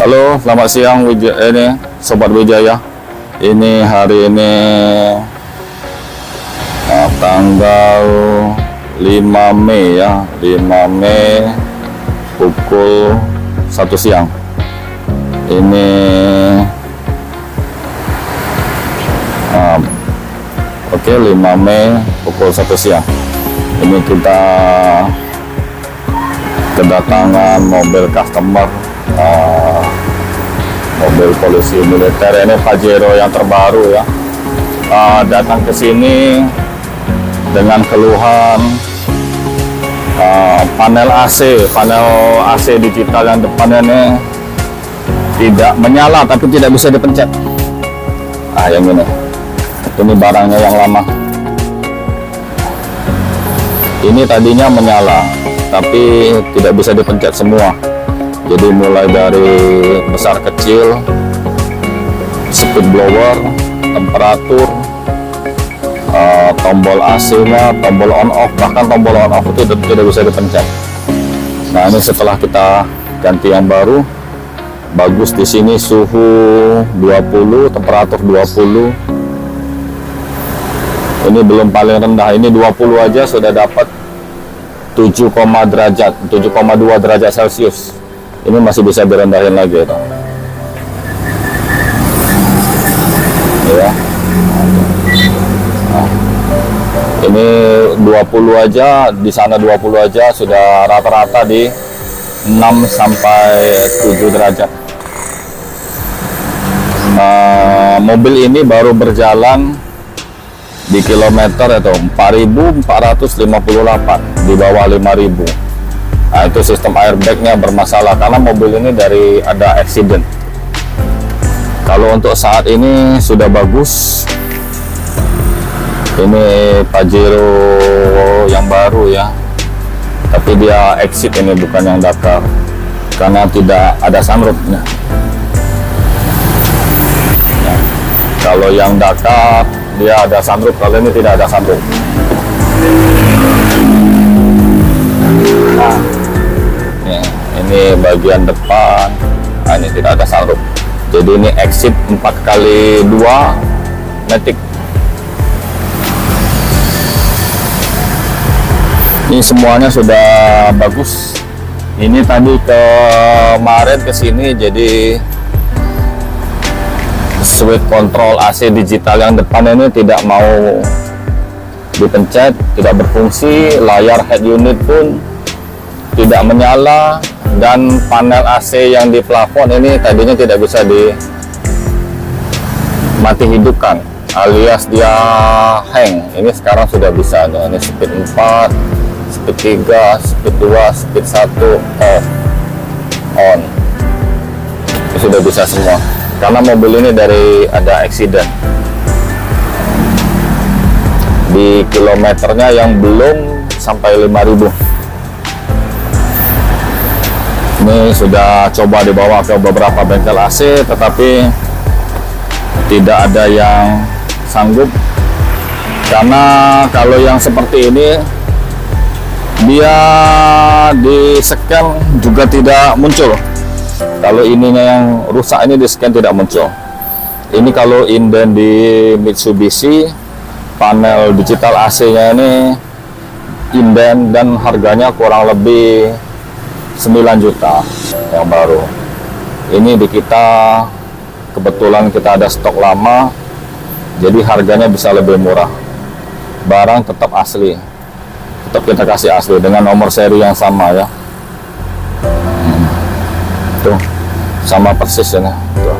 Halo, selamat siang ini Sobat Wijaya. Ini hari ini tanggal 5 Mei ya, 5 Mei pukul 1 siang. Ini oke, 5 Mei pukul 1 siang. Ini kita kedatangan mobil customer, mobil polisi militer. Ini Pajero yang terbaru ya, datang ke sini dengan keluhan panel AC digital yang depannya ini tidak menyala tapi tidak bisa dipencet. Yang ini barangnya yang lama. Ini tadinya menyala tapi tidak bisa dipencet semua. Jadi mulai dari besar kecil, speed blower, temperatur, tombol AC-nya, tombol on off, bahkan tombol on off itu tidak bisa dipencet. Nah, ini setelah kita ganti yang baru, bagus di sini suhu 20, temperatur 20. Ini belum paling rendah, ini 20 aja sudah dapat 7,2 derajat Celcius. Ini masih bisa direndahin lagi ya. Nah, ini 20 aja, di sana 20 aja sudah rata-rata di 6 sampai 7 derajat. Mobil ini baru berjalan di kilometer itu 4.458, di bawah 5.000. Nah, itu sistem airbagnya bermasalah karena mobil ini dari ada accident. Kalau untuk saat ini sudah bagus. Ini Pajero yang baru ya, tapi dia exit ini, bukan yang Dakar, karena tidak ada sunroofnya. Nah, kalau yang Dakar dia ada sunroof, kalau ini tidak ada sunroof. Nah, ini bagian depan. Nah, ini tidak ada sunroof. Jadi ini exit 4x2 matic. Ini semuanya sudah bagus. Ini tadi kemarin kesini, jadi switch control AC digital yang depan ini tidak mau dipencet, tidak berfungsi. Layar head unit pun tidak menyala, dan panel AC yang di plafon ini tadinya tidak bisa dimati hidupkan, alias dia hang. Ini sekarang sudah bisa. Ini speed 4, speed 3, speed 2, speed 1 off, on. Ini sudah bisa semua karena mobil ini dari ada accident di kilometernya yang belum sampai 5.000. Ini sudah coba dibawa ke beberapa bengkel AC, tetapi tidak ada yang sanggup, karena kalau yang seperti ini dia di scan juga tidak muncul. Kalau ininya yang rusak ini di scan tidak muncul. Ini kalau inden di Mitsubishi, panel digital AC-nya ini inden dan harganya kurang lebih 9 juta yang baru. Ini di kita kebetulan kita ada stok lama, jadi harganya bisa lebih murah. Barang tetap asli, tetap kita kasih asli dengan nomor seri yang sama ya. Tuh, sama persis ya. Tuh.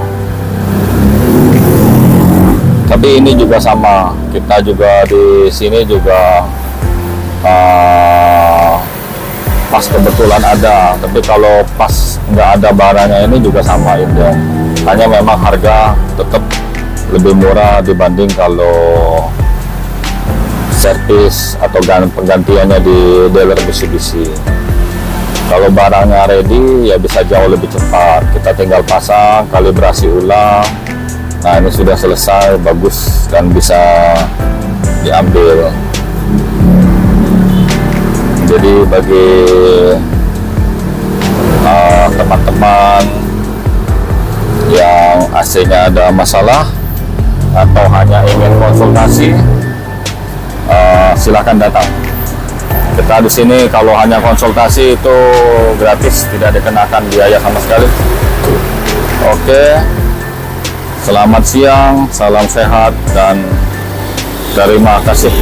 Tapi ini juga sama, kita juga di sini juga pas kebetulan ada, tapi kalau pas nggak ada barangnya ini juga sama ini. Hanya memang harga tetap lebih murah dibanding kalau servis atau penggantiannya di dealer Mitsubishi. Kalau barangnya ready ya bisa jauh lebih cepat, kita tinggal pasang, kalibrasi ulang. Nah, ini sudah selesai, bagus dan bisa diambil. Jadi bagi teman-teman AC-nya ada masalah atau hanya ingin konsultasi, silahkan datang. Kita di sini kalau hanya konsultasi itu gratis, tidak dikenakan biaya sama sekali. Oke, selamat siang, salam sehat, dan terima kasih.